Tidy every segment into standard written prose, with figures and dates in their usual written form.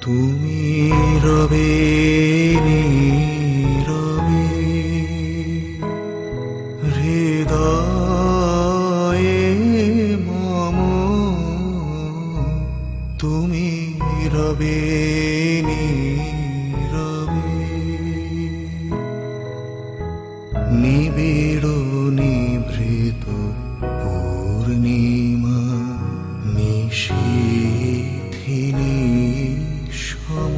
তুমি রবে নীরবে হৃদয়ে মম, তুমি রবে নীরবে নিবিড় নিভৃত পূর্ণিমা নিশীথিনী সম।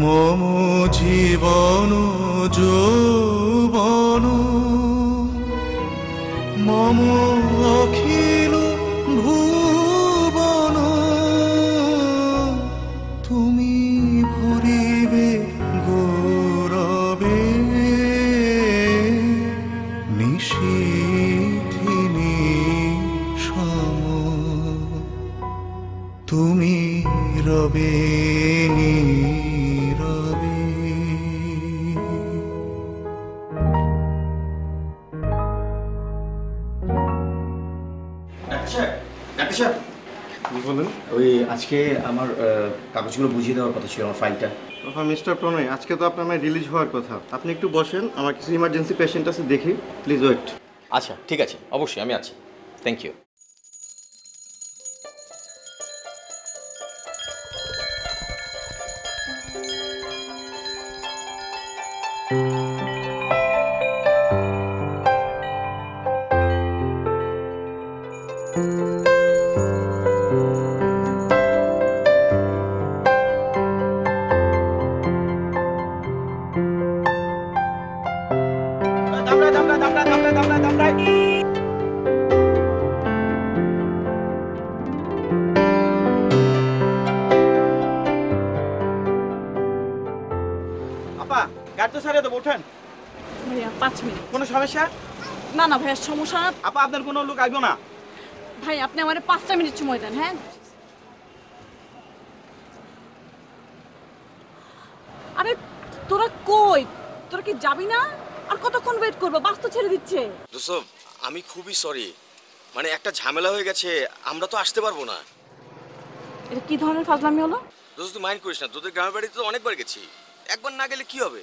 মম জীবন যৌবন মম অখিল ভুবন, তুমি ভরিবে গৌরবে নিশীথিনী সম, তুমি রবে নীরবে। ডাক্তার বলুন। ওই আজকে আমার কাগজগুলো বুঝিয়ে দেওয়ার কথা ছিল, আমার ফাইলটা। হ্যাঁ মিস্টার প্রণয়, আজকে তো আপনার রিলিজ হওয়ার কথা। আপনি একটু বসেন, আমার কিছু ইমার্জেন্সি পেশেন্ট আছে, দেখি। Please wait. আচ্ছা ঠিক আছে, অবশ্যই আমি আছি। Thank you. আপা গাড়ি তো ছাড়িয়ে দেবো, ওঠেন। ভাইয়া 5 মিনিট। কোনো সমস্যা? না না ভাইয়া, সমস্যা না। আপা আপনার কোনো লোক আইব না। ভাই আপনি আমার 5টা মিনিট সময় দেন। হ্যাঁ আরে তোরা কই? তোরা কি যাবি না? আর কতক্ষণ ওয়েট করবো? বাস তো ছেড়ে দিচ্ছে। দোস্ত আমি খুবই সরি, মানে একটা ঝামেলা হয়ে গেছে, আমরা তো আসতে পারবো না। এটা কি ধরনের ফাজলামি হলো? দোস্ত তুই মাইন্ড করিস না, তোদের গ্রামের বাড়িতে তো অনেকবার গেছি, একবার না গেলে কি হবে?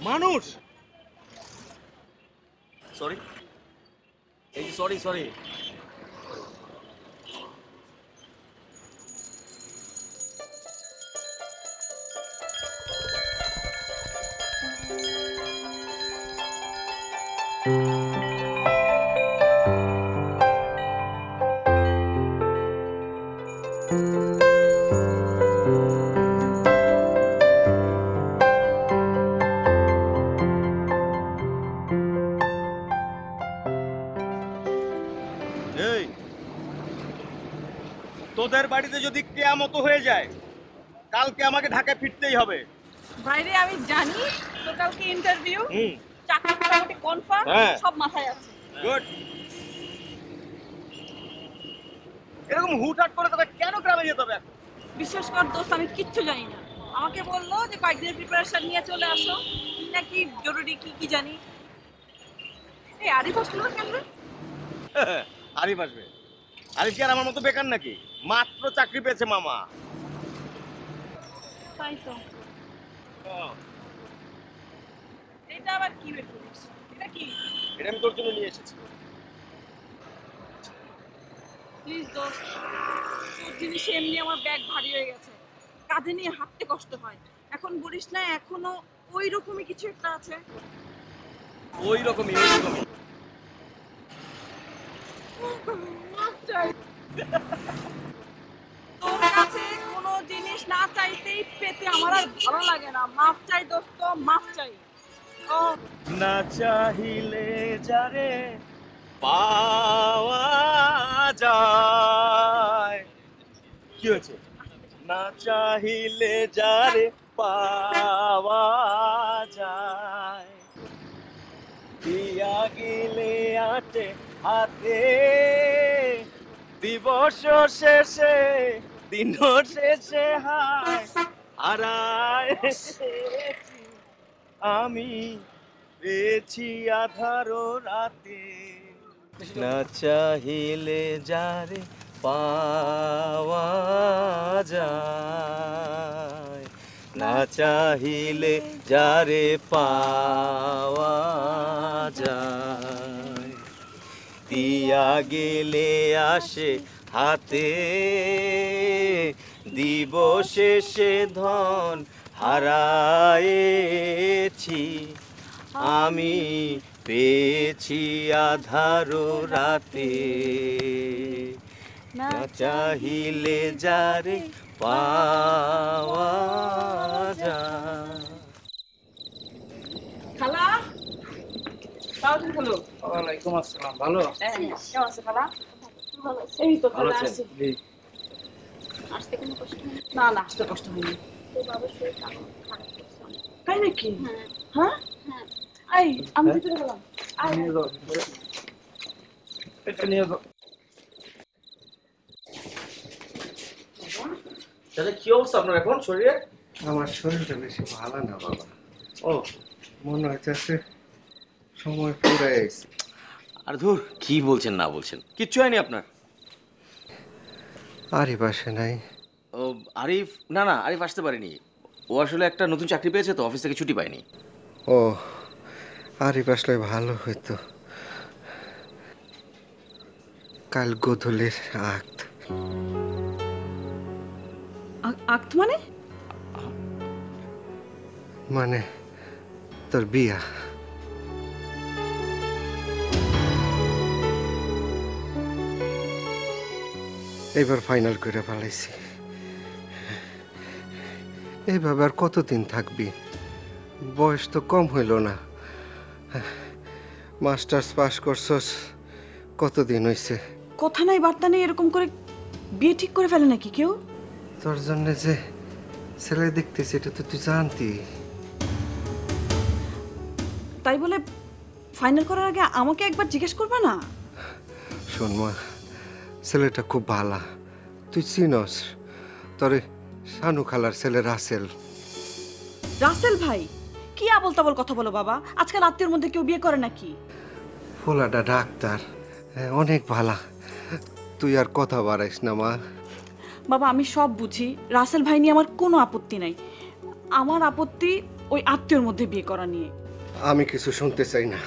মানুষ সরি, এই সরি সরি। এই তোদের বাড়িতে যদি কেয়ামত হয়ে যায়, কালকে আমাকে ঢাকায় ফিরতেই হবে। বাইরে আমি জানি তো কালকে ইন্টারভিউ, হুম, চাকরি মোটামুটি কনফার্ম, হ্যাঁ। সব মাথায় আছে। গুড। এরকম হুটহাট করে তোকে কেন গ্রামে যেতে হবে এখন? বিশ্বাস কর দোস্ত, আমি কিচ্ছু জানি না। আমাকে বললো যে কয়েকদিনের প্রিপারেশন নিয়ে চলে আসো, নাকি জরুরি কি কি জানি। এই আরিফ আসলো না কেন রে? আরিফ আসবে? আরিফ কি আর আমার মতো বেকার নাকি? মাত্র চাকরি পেয়েছে মামা। তাই তো। এটা আবার কি বের করিস? এটা কি? এটা আমি তোর জন্য নিয়ে এসেছি। প্লিজ দোস্ত, তোর জিনিস এমনি আমার ব্যাগ ভারী হয়ে গেছে, কাঁধে নিয়ে হাঁটতে কষ্ট হয়। এখন বলিস না এখনো ওই রকমই কিছু একটা আছে। ওই রকমই ওই রকমই। মাফ চাই। তোর কাছে কোনো জিনিস না চাইতেই পেতে আমার আর ভালো লাগে না। মাফ চাই দোস্ত, মাফ চাই। ও না চাহিলে যারে পাওয়া যায়। কি হয়েছে? না চাহিলে যারে পাওয়া যায়, দিয়া গেলে আটে হাতে, দিবস শেষে দিন শেষে হায় হারায় আমি পেয়েছি আধারো রাতে। না চাহিলে যারে পাওয়া যায়, না চাহিলে যারে পাওয়া যায়, দিয়া গেলে আসে হাতে, দিবশেষে ধন হারায়েছি আমি পেয়েছি আধারো রাতে। না চাহিলে যারে পাওয়া যায়। খালা, তাড়াতাড়ি হলো। ওয়ালাইকুম আসসালাম। ভালো? কেমন আছে খালা? এই তো খালা আসছে। আসতে কোনো কষ্ট নেই। না না, আসতে কষ্ট হয়নি। তোর বাবার শরীরটা আমার খারাপ করছে অনেক। তাই নাকি? হ্যাঁ হ্যাঁ, হ্যাঁ। এই আমি ভিতরে গেলাম। আয়, নিয়ে যাও ভিতরে। এটা নিয়ে যাও। দাদা কি অবস্থা আপনার এখন শরীরে? আমার শরীরটা বেশি ভালো না বাবা, ও মনে হইতেছে সময় পুরাই আইছে। আর ধুর, কি বলছেন না বলছেন, কিচ্ছু হয়নি আপনার। আরে বাসে নাই। ও আরিফ, না না আরিফ আসতে পারেনি। ও আসলে একটা নতুন চাকরি পেয়েছে তো, অফিস থেকে ছুটি পায়নি। ও আরে বাসলে ভালো হইতো। কাল গোধূলির আক্ত। আক্ত মানে? মানে তোর বিয়া। এবার ফাইনাল করে ফেলাইছি। এইভাবে আর কতদিন থাকবি? বয়স তো কম হইল না। মাস্টার্স পাস করছস কতদিন হইছে? কথা নাই বার্তা নেই, এরকম করে বিয়ে ঠিক করে ফেলে নাকি কেউ? তোর জন্য যে ছেলে দেখতেছি এটা তো তুই জানতি। তাই বলে ফাইনাল করার আগে আমাকে একবার জিজ্ঞেস করবে না? শোন মা, ছেলেটা খুব ভালা, তুই চিনস। তোরে শানু খালার ছেলে রাসেল। রাসেল ভাই? কি আবল তাবল কথা বলো বাবা, আজকাল আত্মীয়র মধ্যে কেউ বিয়ে করে নাকি? ফোলাটা ডাক্তার, হ্যাঁ, অনেক ভালা। তুই আর কথা বাড়াইস না মা। বাবা আমি সব বুঝি, রাসেল ভাই নিয়ে আমার কোনো আপত্তি নাই। আমার আপত্তি ওই আত্মীয়র মধ্যে বিয়ে করা নিয়ে। আমি কিছু শুনতে চাই না।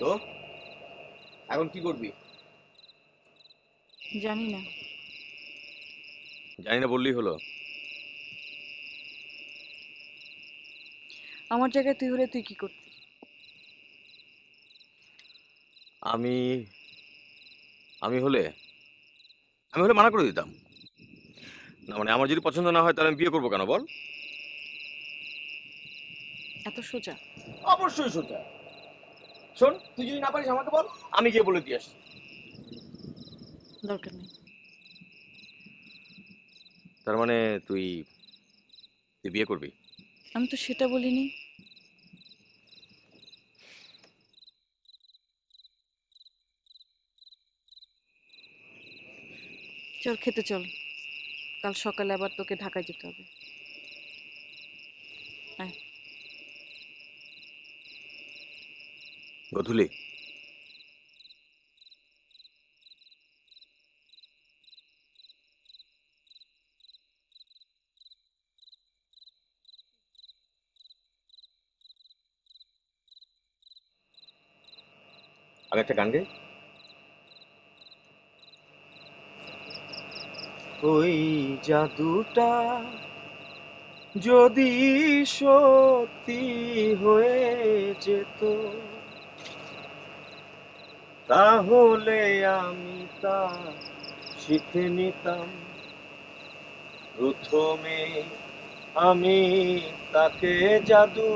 তো এখন কি করবি? জানি না। জানি না বললেই হলো। আমার জায়গায় তুই হলে তুই কি করতি? আমি আমি হলে আমি হলে মানা করে দিতাম। না মানে আমার যদি পছন্দ না হয় তাহলে আমি বিয়ে করবো কেন বল? এত সোজা? অবশ্যই সোজা। শোন, তুই যদি না পারিস আমাকে বল, আমি গিয়ে বলে দিয়ে আসি। দরকার নেই। তার মানে তুই তুই বিয়ে করবি? আমি তো সেটা বলিনি। চল খেতে চল, কাল সকালে আবার তোকে ঢাকায় যেতে হবে। আয়। গধূলি আমি একটা গান গাই। ওই জাদুটা যদি সত্যি হয়ে যেত, তাহলে আমি তা শিখে নিতাম। প্রথমে আমি তাকে জাদু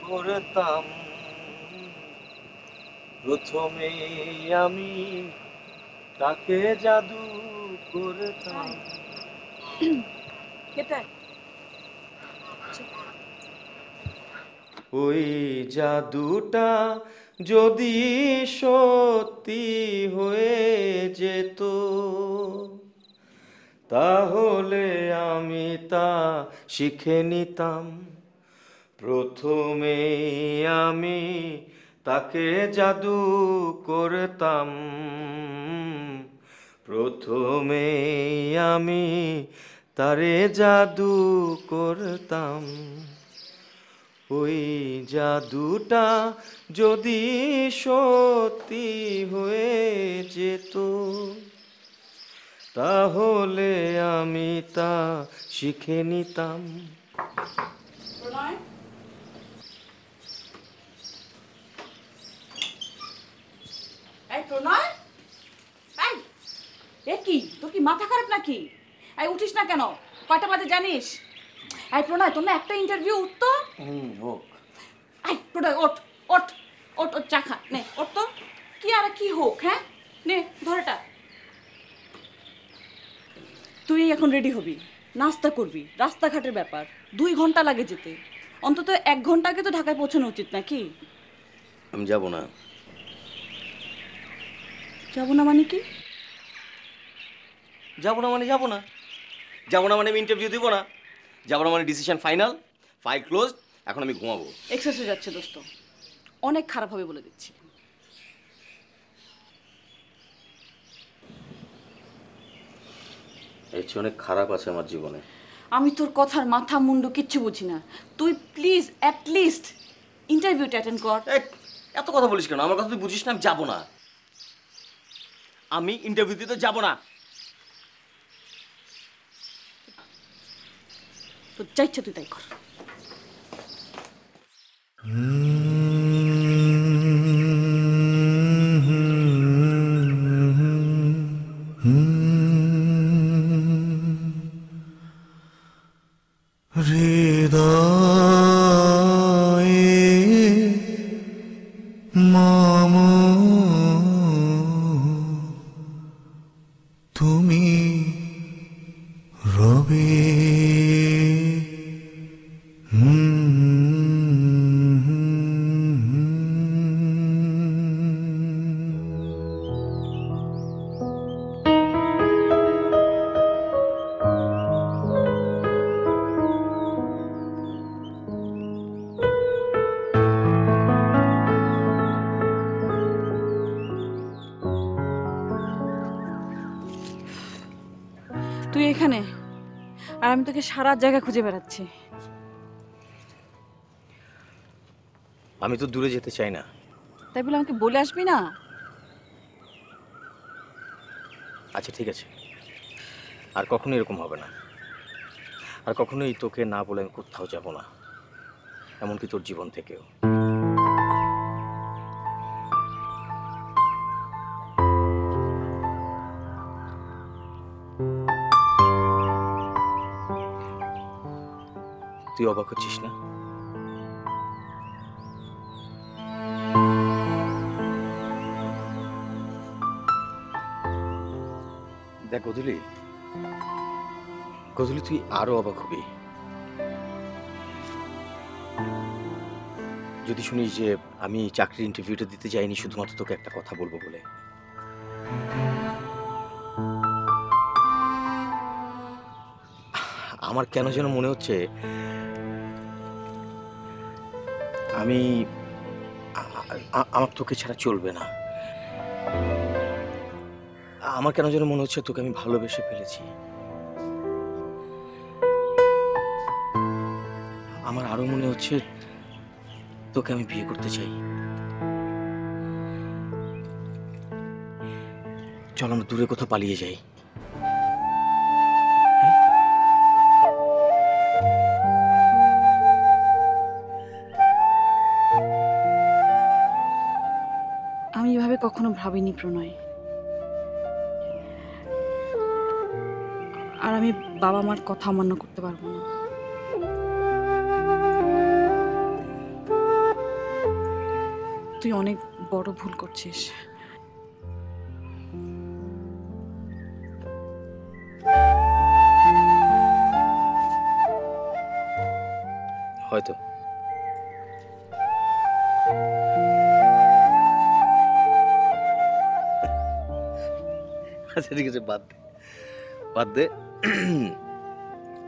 করতাম, প্রথমে আমি তাকে জাদু করতাম। খেতে ওই জাদুটা যদি সত্যি হয়ে যেত, তাহলে আমি তা শিখে নিতাম। প্রথমে আমি তাকে জাদু করতাম, প্রথমে আমি তারে জাদু করতাম। ওই জাদুটা যদি সত্যি হয়ে যেত, তাহলে আমি তা শিখে নিতাম। প্রণয়, এই প্রণয়, এই এ কি তোর কি মাথা খারাপ নাকি? এই উঠিস না কেন? কয়টা বাজে জানিস? এই প্রণয়, তোর না একটা ইন্টারভিউ উঠতো। হোক। এই প্রণয় ওঠ ওঠ ওঠ, ওঠ চা খা, নে ওঠ তো। কি আর কি হোক, হ্যাঁ নে ধরেটা। তুই এখন রেডি হবি, নাস্তা করবি, রাস্তাঘাটের ব্যাপার, 2 ঘন্টা লাগে যেতে। অন্তত 1 ঘন্টা আগে তো ঢাকায় পৌঁছানো উচিত নাকি? আমি যাব না। যাবো না মানে কি? যাব না মানে যাব না, যাব না মানে আমি ইন্টারভিউ দিব না, যাব না মানে ডিসিশন ফাইনাল, ফাইল ক্লোজ। এখন আমি ঘুমাবো। এক্সেস হয়ে যাচ্ছে দোস্ত, অনেক খারাপ হবে বলে দিচ্ছি। এর চেয়ে অনেক খারাপ আছে আমার জীবনে। আমি তোর কথার মাথা মুন্ডু কিচ্ছু বুঝি না। তুই প্লিজ অ্যাট লিস্ট ইন্টারভিউটা অ্যাটেন্ড কর। এত কথা বলিস কেন? আমার কথা তুই বুঝিস না? আমি যাব না, আমি ইন্টারভিউ দিতে যাব না। তোর যা ইচ্ছা তুই তাই কর। তুমি রবে তুই এখানে আর আমি তোকে সারা জায়গা খুঁজে বেড়াচ্ছি। আমি তো দূরে যেতে চাই না। তাই বলে আমাকে বলে আসবি না? আচ্ছা ঠিক আছে, আর কখনো এরকম হবে না। আর কখনোই তোকে না বলে আমি কোথাও যাব না, এমনকি তোর জীবন থেকেও। তুই অবাক হচ্ছিস না? দেখ গধূলি, গধূলি তুই আরো অবাক হবি যদি শুনিস যে আমি চাকরির ইন্টারভিউটা দিতে যাইনি শুধুমাত্র তোকে একটা কথা বলবো বলে। আমার কেন যেন মনে হচ্ছে আমি আমার তোকে ছাড়া চলবে না। আমার কেন যেন মনে হচ্ছে তোকে আমি ভালোবেসে ফেলেছি। আমার আরো মনে হচ্ছে তোকে আমি বিয়ে করতে চাই। চল আমরা দূরে কোথাও পালিয়ে যাই। আমি এভাবে কখনো ভাবিনি প্রণয়। আর আমি বাবা মার কথা অমান্য করতে পারবো না। তুই অনেক বড় ভুল করছিস। হয়তো আচ্ছা ঠিক আছে, বাদ দে বাদ দে।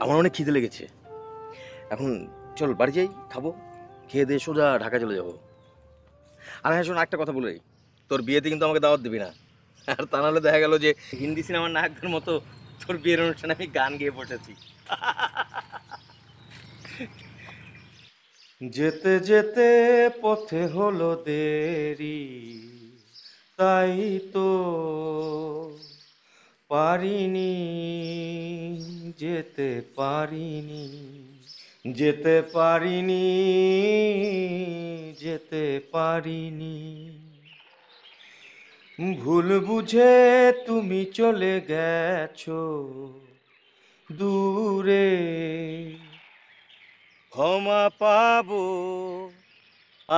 আমার অনেক খিদে লেগেছে, এখন চল বাড়ি যাই, খাবো, খেয়ে দিয়ে সোজা ঢাকা চলে যাবো। আর হ্যাঁ শোন, একটা কথা বলে রাখি, তোর বিয়েতে কিন্তু আমাকে দাওয়াত দিবি না। আর তা নাহলে দেখা গেল যে হিন্দি সিনেমার নায়কদের মতো তোর বিয়ের অনুষ্ঠানে আমি গান গেয়ে বসেছি। যেতে যেতে পথে হলো দেরি, তাই তো পারিনি, যেতে পারিনি, যেতে পারিনি, যেতে পারিনি। ভুল বুঝে তুমি চলে গেছো দূরে, ক্ষমা পাবো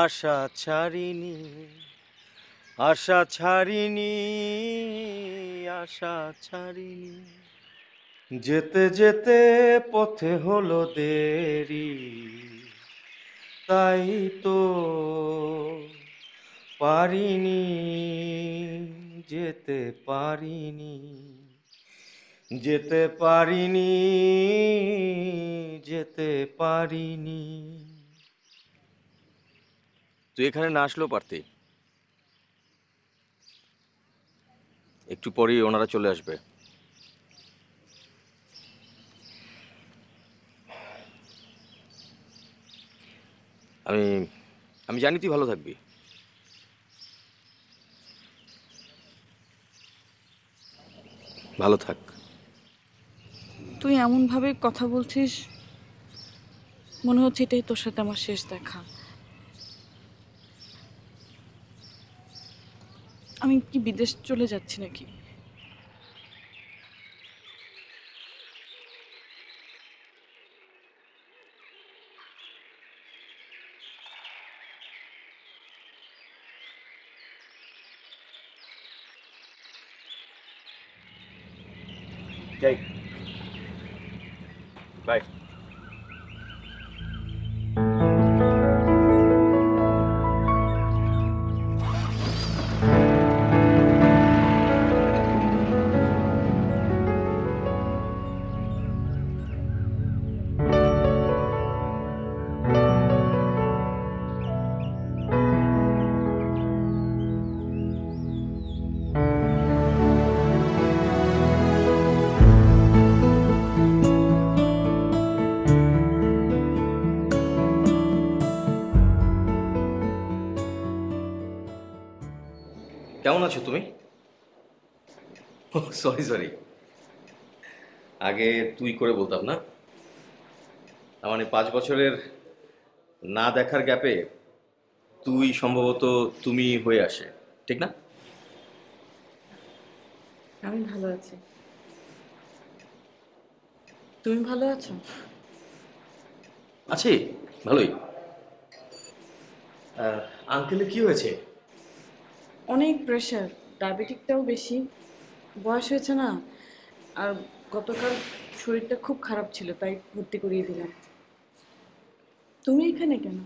আশা ছাড়িনি, আশা ছাড়িনি, আশা ছাড়িনি। যেতে যেতে পথে হলো দেরি, তাই তো পারিনি, যেতে পারিনি, যেতে পারিনি, যেতে পারিনি। তুই এখানে না আসলেও পারতি, একটু পরেই ওনারা চলে আসবে। আমি আমি জানি তুই ভালো থাকবি। ভালো থাক। তুই এমন ভাবে কথা বলছিস, মনে হচ্ছে এটাই তোর সাথে আমার শেষ দেখা। আমি কি বিদেশ চলে যাচ্ছি নাকি? যাই, বাই। কেমন আছো তুমি? সরি সরি, আগে তুই করে বলতাম না। তার মানে 5 বছরের না দেখার গ্যাপে তুই সম্ভবত তুমি হয়ে আসে, ঠিক না? আমি ভালো আছি। তুমি ভালো আছো? আছি, ভালোই। আঙ্কেলের কি হয়েছে? অনেক প্রেশার, ডায়াবেটিকটাও বেশি, বয়স হয়েছে না। আর গতকাল শরীরটা খুব খারাপ ছিল, তাই ভর্তি করিয়ে দিলাম। তুমি এখানে কেন?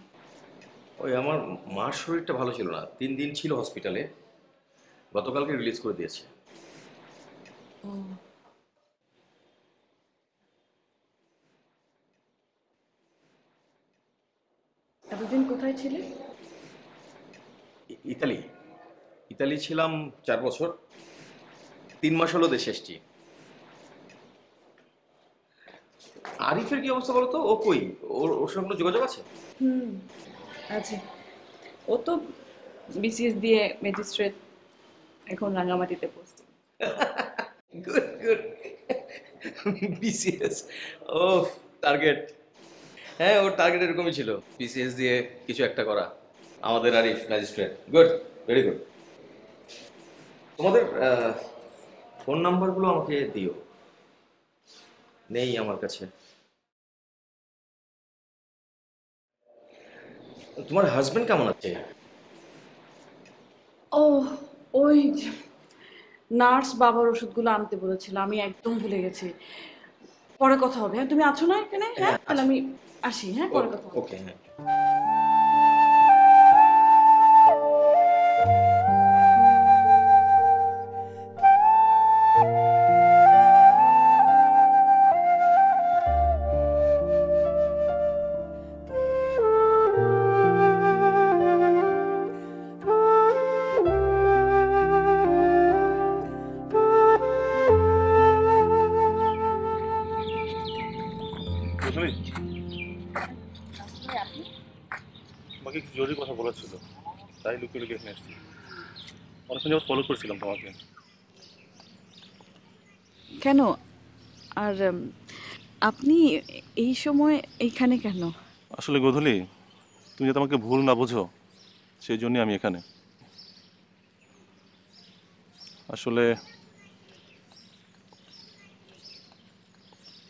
ওই আমার মার শরীরটা ভালো ছিল না, 3 দিন ছিল হসপিটালে, গতকালকে রিলিজ করে দিয়েছে। ও, এতদিন কোথায় ছিলে? ইতালি ইতালি ছিলাম 4 বছর, 3 মাস হলো দেশে এসেছি। আরিফের কি অবস্থা বলো তো? ও কই? ওর সঙ্গে কোনো যোগাযোগ আছে? হুম, আছে। ও তো বিসিএস দিয়ে ম্যাজিস্ট্রেট, এখন রাঙামাটিতে পোস্টিং। Good good. বিসিএস, ও টার্গেট। হ্যাঁ, ওর টার্গেট এরকমই ছিল, বিসিএস দিয়ে কিছু একটা করা। আমাদের Arif magistrate, good, very good. তোমাদের ফোন নাম্বারগুলো আমাকে দিও, নেই আমার কাছে। তোমার হাজবেন্ড কেমন আছে? ও, ওই নার্স বাবার ওষুধগুলো আনতে বলেছিল, আমি একদম ভুলে গেছি। পরে কথা হবে। হ্যাঁ, তুমি আছো না এখানে? হ্যাঁ, তাহলে আমি আসি। হ্যাঁ, পরে কথা হবে। ওকে, হ্যাঁ। তোমাকে কিছু জরুরি কথা বলার ছিল, তাই লুকিয়ে লুকিয়ে এখানে এসেছি। অনেকক্ষণ যাবত ফলো করছিলাম তোমাকে। কেন? আর আপনি এই সময় এইখানে কেন? আসলে গধূলি, তুমি যাতে আমাকে ভুল না বোঝো সেই জন্যই আমি এখানে। আসলে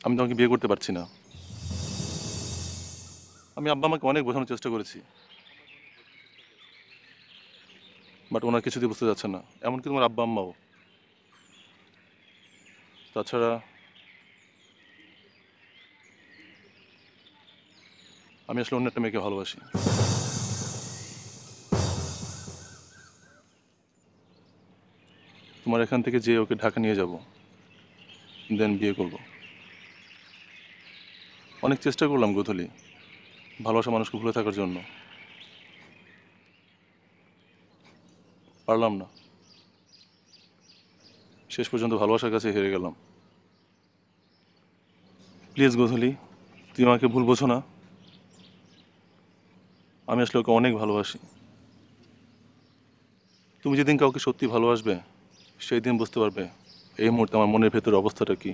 আমি তোমাকে বিয়ে করতে পারছি না। আমি আব্বা আমাকে অনেক বোঝানোর চেষ্টা করেছি, বাট ওনার কিছুতেই বুঝতে যাচ্ছে না, এমনকি তোমার আব্বা আম্মাও। তাছাড়া আমি আসলে অন্য একটা মেয়েকে ভালোবাসি। তোমার এখান থেকে যে ওকে ঢাকা নিয়ে যাব, দেন বিয়ে করব। অনেক চেষ্টা করলাম গোধূলি ভালোবাসা মানুষকে ভুলে থাকার জন্য, পারলাম না। শেষ পর্যন্ত ভালোবাসার কাছে হেরে গেলাম। প্লিজ গোধূলি, তুই আমাকে ভুল বোঝো না। আমি আসলে ওকে অনেক ভালোবাসি। তুমি যেদিন কাউকে সত্যি ভালোবাসবে সেই দিন বুঝতে পারবে এই মুহূর্তে আমার মনের ভেতর অবস্থাটা কি।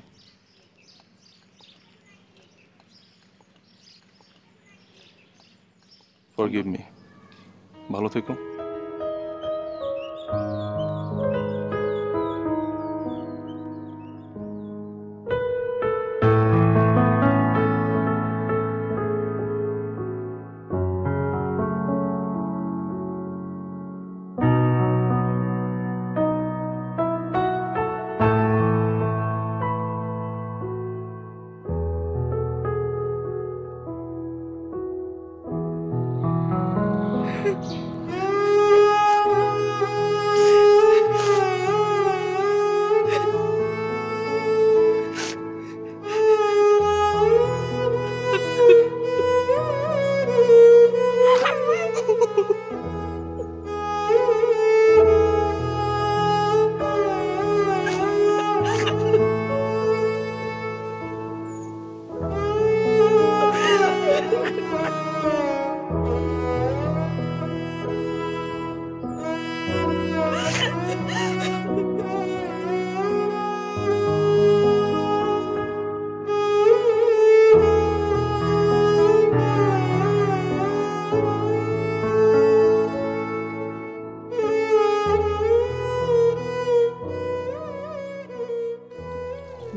Forgive me. ভালো থেকো।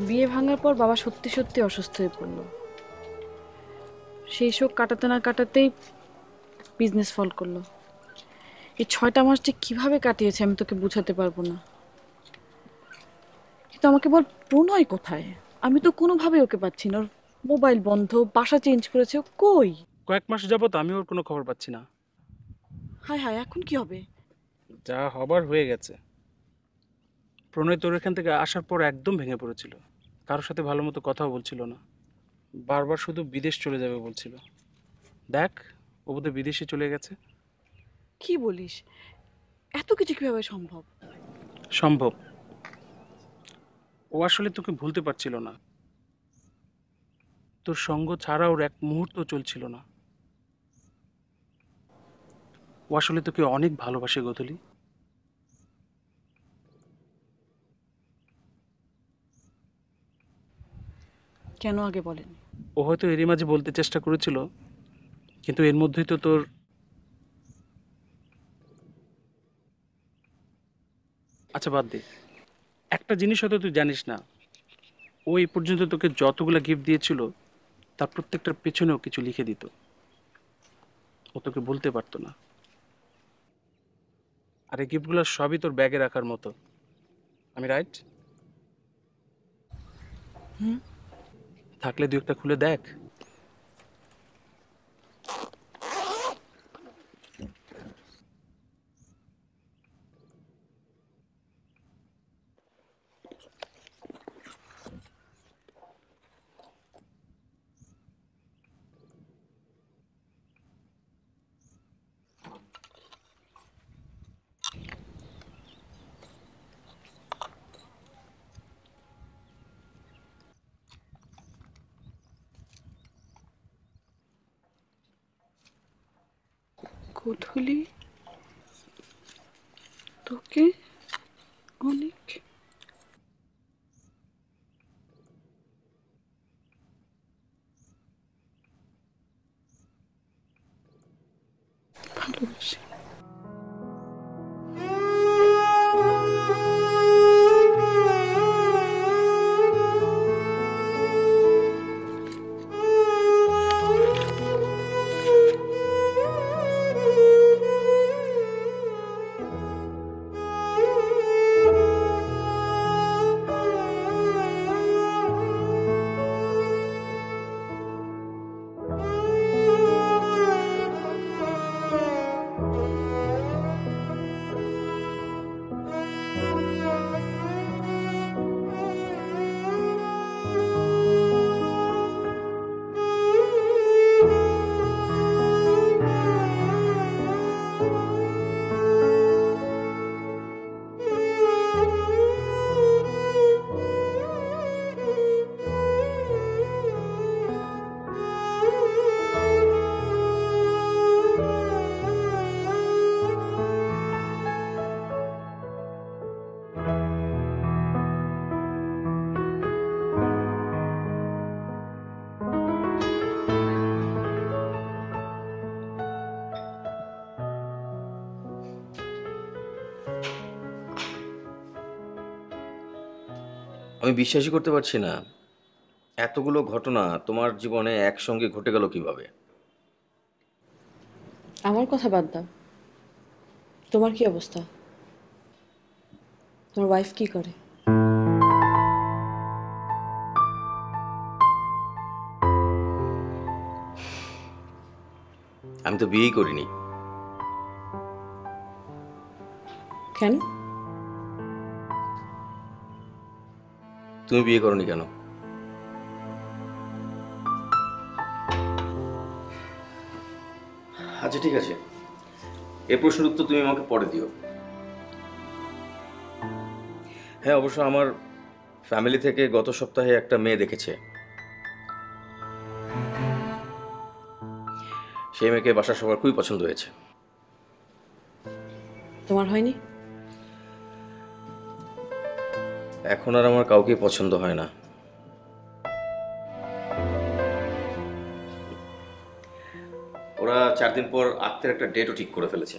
বিয়ে ভাঙার পর বাবা সত্যি সত্যি অসুস্থ হয়ে পড়ল। সেই শোক কাটাতে না কাটাতেই বিজনেস ফল করলো। এই 6টা মাস যে কিভাবে কাটিয়েছে আমি তোকে বুঝাতে পারবো না। কিন্তু আমাকে বল, প্রণয় কোথায়? আমি তো কোনোভাবে ওকে পাচ্ছি না। ওর মোবাইল বন্ধ, বাসা চেঞ্জ করেছে, ও কই? কয়েক মাস যাবত আমি ওর কোনো খবর পাচ্ছি না। হায় হায়, এখন কি হবে? যা হবার হয়ে গেছে। প্রণয় তোর এখান থেকে আসার পর একদম ভেঙে পড়েছিল, কারোর সাথে ভালো মতো কথাও বলছিল না, বারবার শুধু বিদেশ চলে যাবে বলছিল। দেখ, ও বোধহয় বিদেশে চলে গেছে। কি বলিস? এত কিছু কিভাবে সম্ভব? সম্ভব। ও আসলে তোকে ভুলতে পারছিল না, তোর সঙ্গ ছাড়া ওর এক মুহূর্ত চলছিল না। ও আসলে তোকে অনেক ভালোবাসে গোধূলি। কেন আগে বলেনি? ও হয়তো এরই মাঝে বলতে চেষ্টা করেছিল, কিন্তু এর মধ্যেই তো তোর আচ্ছা বাদ দে। একটা জিনিস হয়তো তুই জানিস না, ও এই পর্যন্ত তোকে যতগুলো গিফট দিয়েছিল তার প্রত্যেকটার পেছনেও কিছু লিখে দিত। ও তোকে বলতে পারতো না। আর এই গিফটগুলো সবই তোর ব্যাগে রাখার মতো। আমি রাইট? হুম। থাকলে দুই একটা খুলে দেখ। গোধূলি, তোকে অনেক ভালোবাসি। আমি বিশ্বাসই করতে পারছি না, এতগুলো ঘটনা তোমার জীবনে একসঙ্গে ঘটে গেল কিভাবে? আমার কথা বাদ দাও, তোমার কি অবস্থা? তোমার ওয়াইফ কি করে? আমি তো বিয়েই করিনি। কেন? তুমি বিয়ে করনি কেন? আচ্ছা ঠিক আছে, এই প্রশ্নের উত্তর তুমি আমাকে পরে দিও। হ্যাঁ, অবশ্য আমার ফ্যামিলি থেকে গত সপ্তাহে একটা মেয়ে দেখেছে। সেই মেয়েকে বাসার সবার খুবই পছন্দ হয়েছে। তোমার হয়নি? এখন আর আমার কাউকে পছন্দ হয় না। ওরা 4 দিন পর আত্মের একটা ডেটও ঠিক করে ফেলেছে।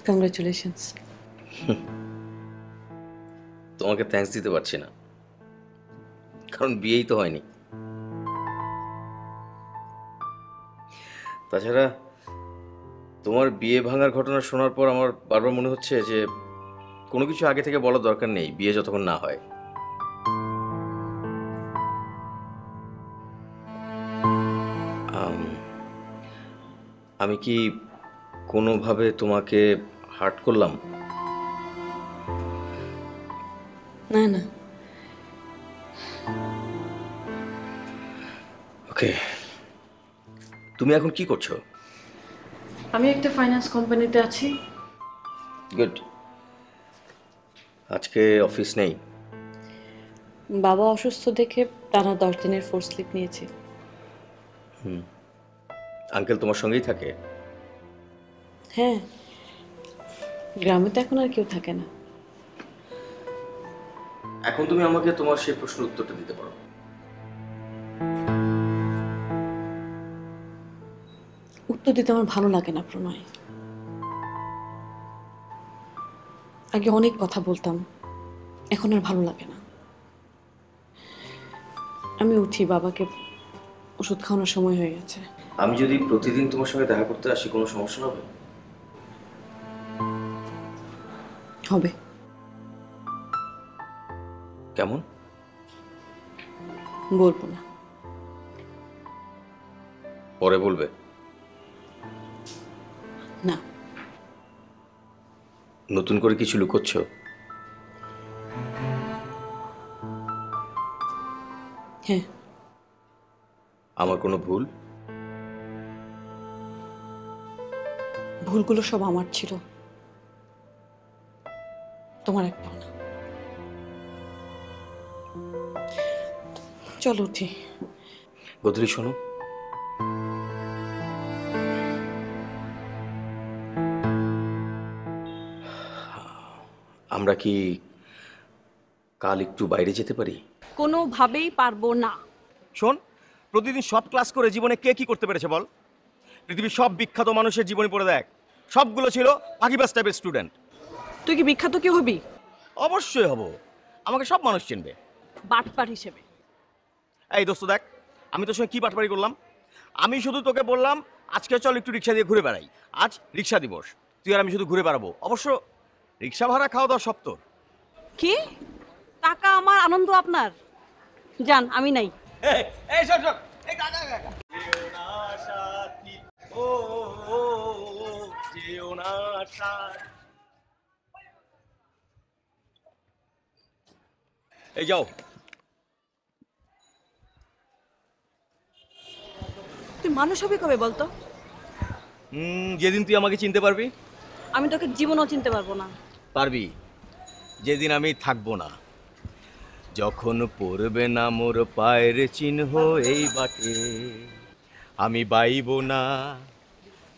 কংগ্রেচুলেশনস। তোমাকে থ্যাঙ্কস দিতে পারছি না, কারণ বিয়েই তো হয়নি। তাছাড়া তোমার বিয়ে ভাঙার ঘটনা শোনার পর আমার বারবার মনে হচ্ছে যে কোনো কিছু আগে থেকে বলার দরকার নেই, বিয়ে যতক্ষণ না হয়। আমি কি কোনোভাবে তোমাকে হার্ট করলাম? না না, ওকে, তুমি এখন কি করছো? আমি একটা ফাইন্যান্স কোম্পানিতে আছি। গুড। আজকে অফিস নেই? বাবা অসুস্থ দেখে টানা 10 দিনের ফোর্স স্লিপ নিয়েছি। আঙ্কেল তোমার সঙ্গেই থাকে? হ্যাঁ, গ্রামে তো এখন আর কেউ থাকে না। এখন তুমি আমাকে তোমার সেই প্রশ্নের উত্তরটা দিতে পারো। উত্তর দিতে আমার ভালো লাগে না প্রণয়। আগে অনেক কথা বলতাম, এখন আর ভালো লাগে না। আমি উঠি, বাবাকে ওষুধ খাওয়ানোর সময় হয়ে গেছে। আমি যদি প্রতিদিন তোমার সঙ্গে দেখা করতে আসি কোনো সমস্যা হবে? হবে। কেমন? বলবো না। পরে বলবে? না। নতুন করে কিছু লুকোচ্ছ? হ্যাঁ। আমার কোনো ভুল? ভুলগুলো সব আমার ছিল, তোমার একটাও না। চলো উঠি। গধূলি শোনো, আমরা কি কাল একটু বাইরে যেতে পারি? কোনোভাবেই পারবো না। শোন, প্রতিদিন সব ক্লাস করে জীবনে কে কি করতে পেরেছে বল? পৃথিবীর সব বিখ্যাত মানুষের জীবনী পড়ে দেখ, সবগুলো ছিল ফাঁকিবাজ টাইপের স্টুডেন্ট। তুই কি বিখ্যাত কি হবি? অবশ্যই হব, আমাকে সব মানুষ চিনবে বাটপার হিসেবে। এই দোস্ত দেখ, আমি তোর সঙ্গে কি পাটপাড়ি করলাম? আমি শুধু তোকে বললাম আজকে চল একটু রিক্সা দিয়ে ঘুরে বেড়াই, আজ রিক্সা দিবস, তুই আর আমি শুধু ঘুরে বেড়াবো। অবশ্য রিক্সা ভাড়া খাওয়া দাওয়া সব তোর। কি টাকা আমার, আনন্দ আপনার? যান, আমি নাই। এই শোন শোন, এই কাকা কাকা যেও না সাথী, ও যেও না সাথী। এই যাও। তুই মানুষ হবি কবে বলতো? যেদিন তুই আমাকে চিনতে পারবি। আমি তোকে জীবনও চিনতে পারবো না। পারবি যেদিন আমি থাকবো না, যখন পড়বে না মোর পায়ের চিহ্ন এই বাটে, আমি বাইব না,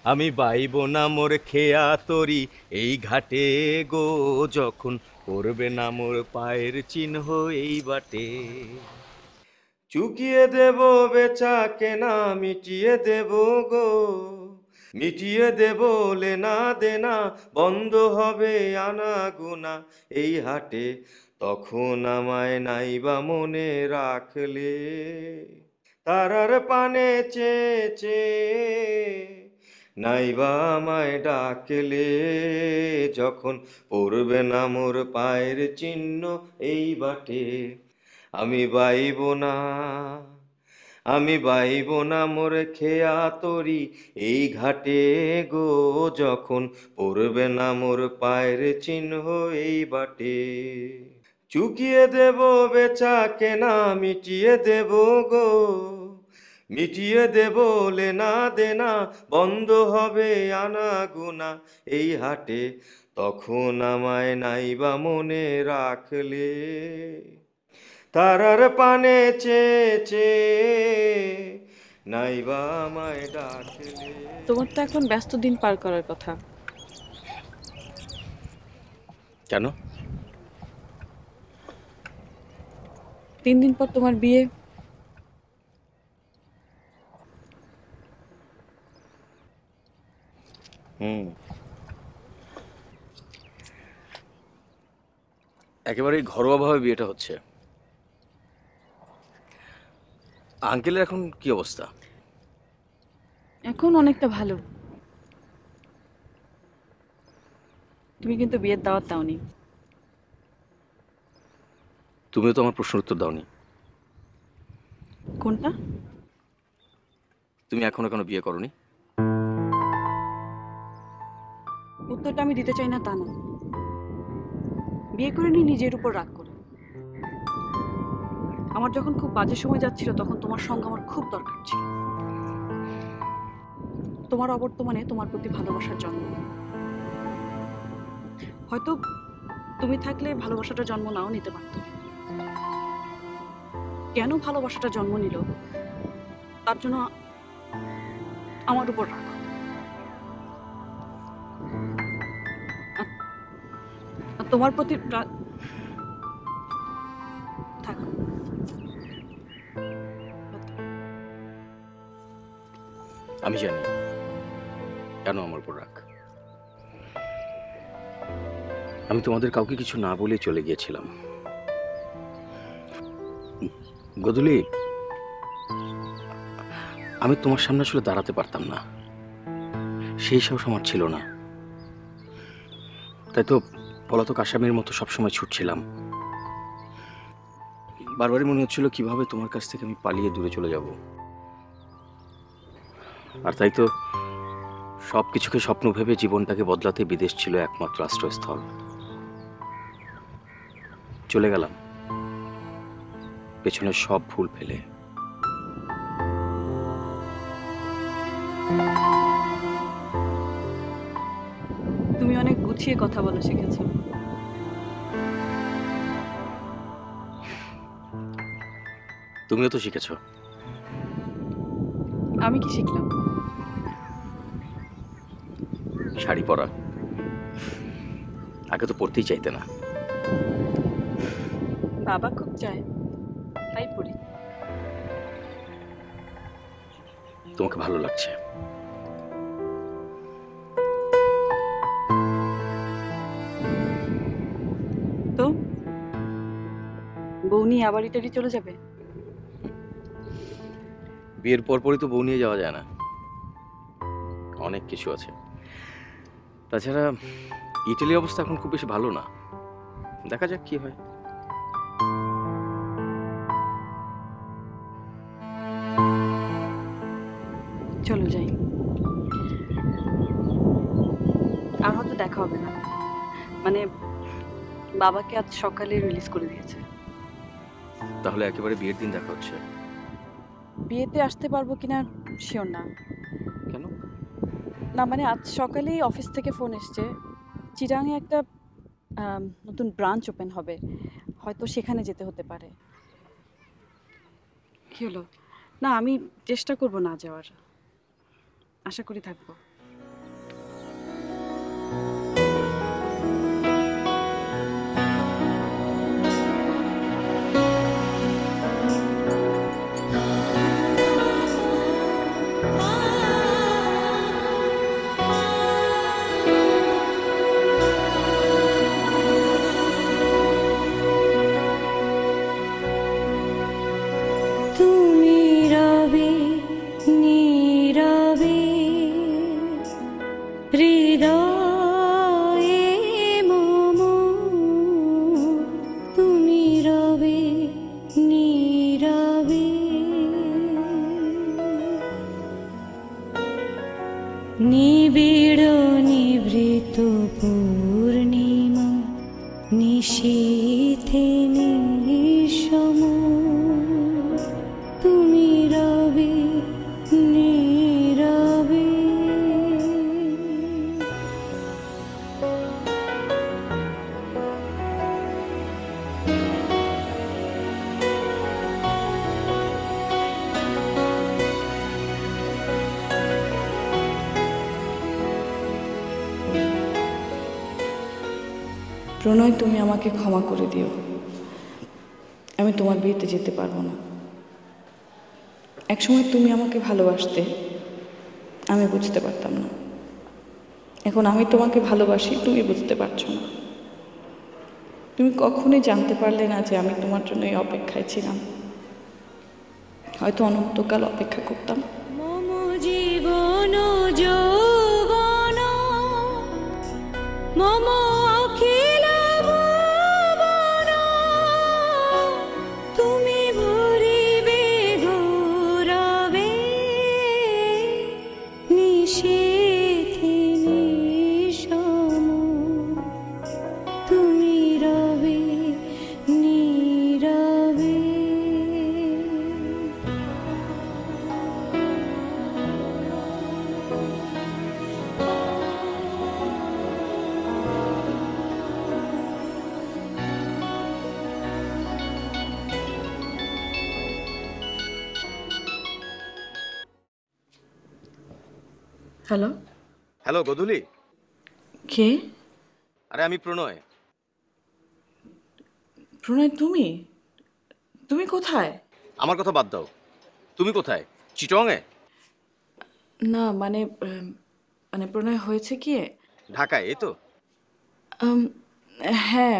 আমি বাইব না মোর খেয়া তরি এই ঘাটে গো, যখন পড়বে না মোর পায়ের চিহ্ন এই বাটে। চুকিয়ে দেব বেচা কেনা, মিটিয়ে দেব গো, মিটিয়ে দেব লেনা দেনা, বন্ধ হবে আনা গোনা এই হাটে, তখন আমায় নাইবা মনে রাখলে, তারার পানে চেয়ে চেয়ে নাইবা আমায় ডাকলে, যখন পড়বে না মোর পায়ের চিহ্ন এই বাটে, আমি বাইব না, আমি বাইব না মোর খেয়া তরি এই ঘাটে গো, যখন পড়বে না মোর পায়ের চিহ্ন এই বাটে। চুকিয়ে দেব বেচা কেনা, মিটিয়ে দেব গো, মিটিয়ে দেব লেনা দেনা, বন্ধ হবে আনা গোনা এই হাটে, তখন আমায় নাইবা মনে রাখলে, তারার পানে চেয়ে চেয়ে নাইবা আমায় ডাকলে। তোমার তো এখন ব্যস্ত দিন পার করার কথা। কেন? 3 দিন পর তোমার বিয়ে। একেবারেই ঘরোয়াভাবে বিয়েটা হচ্ছে। আঙ্কেলের এখন কি অবস্থা? এখন অনেকটা ভালো। তুমি কিন্তু বিয়ের দাওয়াত দাওনি। তুমিও তো আমার প্রশ্নের উত্তর দাওনি। কোনটা? তুমি এখনো কেন বিয়ে করনি? উত্তরটা আমি দিতে চাই না তা না, বিয়ে করে নি নিজের উপর রাগ করে। আমার যখন খুব বাজে সময় যাচ্ছিল তখন তোমার সঙ্গ আমার খুব দরকার ছিল। তোমার অবর্তমানে তোমার প্রতি ভালোবাসার জন্ম। হয়তো তুমি থাকলে ভালোবাসাটা জন্ম নাও নিতে পারত। কেন ভালোবাসাটা জন্ম নিল তার জন্য আমার উপর রাখো। আর তোমার প্রতি থাক। আমি জানি কেন আমার উপর রাগ। আমি তোমাদের কাউকে কিছু না বলে চলে গিয়েছিলাম। গদুলি, আমি তোমার সামনে আসলে দাঁড়াতে পারতাম না, সেই সাহস আমার ছিল না। তাই তো পলাতক আসামির মতো সবসময় ছুটছিলাম। বারবারই মনে হচ্ছিল কিভাবে তোমার কাছ থেকে আমি পালিয়ে দূরে চলে যাব। আর তাই তো সবকিছুকে স্বপ্ন ভেবে জীবনটাকে বদলাতে বিদেশ ছিল একমাত্র আশ্রয়স্থল। চলে গেলাম পেছনের সব ভুল ফেলে। তুমি অনেক গুছিয়ে কথা বলা শিখেছো। তুমিও তো শিখেছো। আমি কি শিখলাম? শাড়ি পরা। আগে তো পরতেই চাইতে না। বাবা খুব চায় তাই পড়ি। তোমাকে ভালো লাগছে। তো বউ নিয়ে আবার ইটালি চলে যাবে? বিয়ের পরপরই তো বউ নিয়ে যাওয়া যায় না, অনেক কিছু আছে। তাছাড়া ইটালির অবস্থা এখন খুব বেশি ভালো না, দেখা যাক কি হয়। চলো যাই, আর হয়তো দেখা হবে না। মানে বাবাকে আজ সকালে রিলিজ করে দিয়েছে। তাহলে একেবারে বিয়ের দিন দেখা হচ্ছে? বিয়েতে আসতে পারবো কিনা শিওর না। কেন? না মানে আজ সকালেই অফিস থেকে ফোন এসছে, চিরাঙে একটা নতুন ব্রাঞ্চ ওপেন হবে, হয়তো সেখানে যেতে হতে পারে। কি হলো? না আমি চেষ্টা করব না যাওয়ার, আশা করি থাকবো। তুমি রবে নীরবে হৃদয়ে মম, তুমি রবে নীরবে নিবিড় নিভৃত পূর্ণিমা নিশীথে নিঃসম, তুমি রবে নীরবে। প্রণয়, তুমি আমাকে ক্ষমা করে দিও, আমি তোমার বিয়েতে যেতে পারবো না। একসময় তুমি আমাকে ভালোবাসতে, আমি বুঝতে পারতাম না। এখন আমি তোমাকে ভালোবাসি, তুমি বুঝতে পারছো না। তুমি কখনোই জানতে পারলে না যে আমি তোমার জন্য এই অপেক্ষায় ছিলাম। হয়তো অনন্তকাল অপেক্ষা করতাম। মম জীবন যৌবন মম অখিল ভুবন, তুমি ভরিবে গৌরবে নিশীথে নিঃসম, তুমি রবে নীরবে। হ্যালো, হ্যালো গধূলি। কে? আরে আমি প্রণয়। প্রণয়, তুমি? তুমি কোথায়? আমার কথা বাদ দাও, তুমি কোথায়? চিটংয়ে? না মানে মানে প্রণয় হয়েছে কি, ঢাকায়, এই তো? উম, হ্যাঁ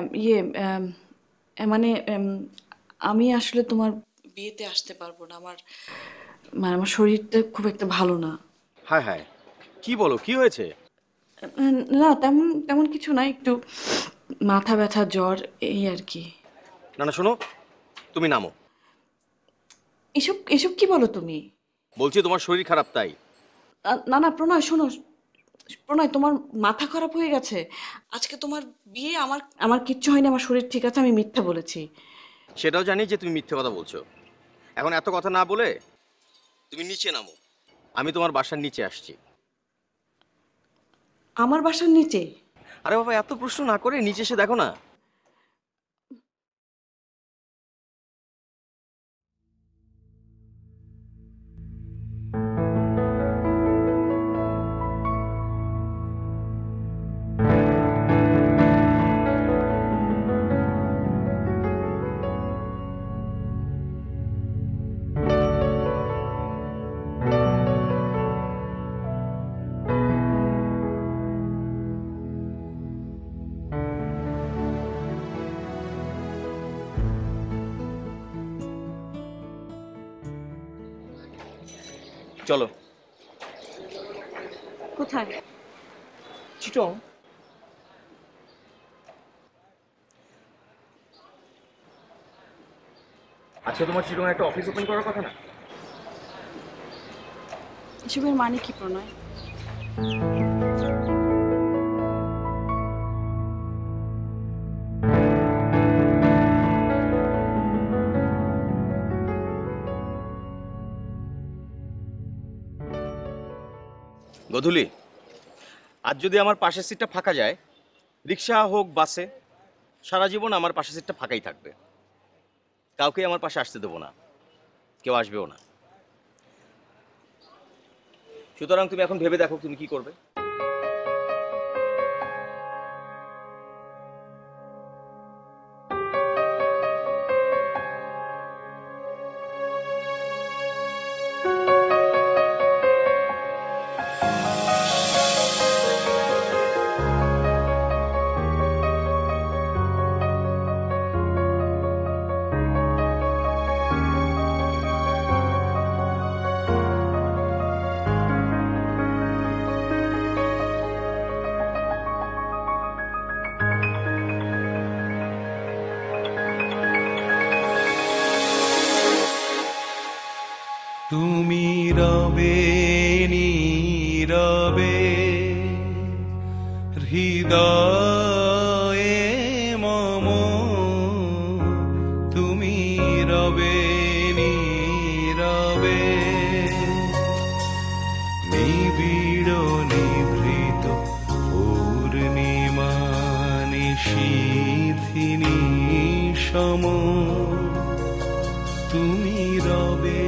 মানে আমি আসলে তোমার বিয়েতে আসতে পারবো না। মানে আমার শরীরটা খুব একটা ভালো না। হায় হায়, কি বলো, কি হয়েছে? না তেমন তেমন কিছু না, একটু মাথা ব্যথা, জ্বর, এই আর কি। না না শোনো, তুমি নামো। এসব এসব কি বলো তুমি? বলছি তোমার শরীর খারাপ তাই। না না প্রণয়, শোনো। প্রণয়, তোমার মাথা খারাপ হয়ে গেছে। আজকে তোমার বিয়ে, আমার আমার কিচ্ছু হয়নি, আমার শরীর ঠিক আছে, আমি মিথ্যা বলেছি। সেটাও জানি যে তুমি মিথ্যে কথা বলছো। এখন এত কথা না বলে তুমি নিচে নামো, আমি তোমার বাসার নিচে আসছি। আমার বাসার নিচে? আরে বাবা, এত প্রশ্ন না করে নিচে এসে দেখো না। চলো। কোথায়? চিটং। আচ্ছা, তোমার চিটং একটা অফিস ওপেন করার কথা না? এসবের মানে কি প্রণয়? গধূলি, আজ যদি আমার পাশের সিটটা ফাঁকা যায়, রিক্সা হোক বাসে, সারা জীবন আমার পাশের সিটটা ফাঁকাই থাকবে। কাউকে আমার পাশে আসতে দেবো না, কেউ আসবেও না। সুতরাং তুমি এখন ভেবে দেখো তুমি কি করবে। তুমি রবে নীরবে হৃদয়ে মম, তুমি রবে নীরবে নিবিড় নিভৃত পূর্ণিমা নিশীথিনী সম, তুমি রবে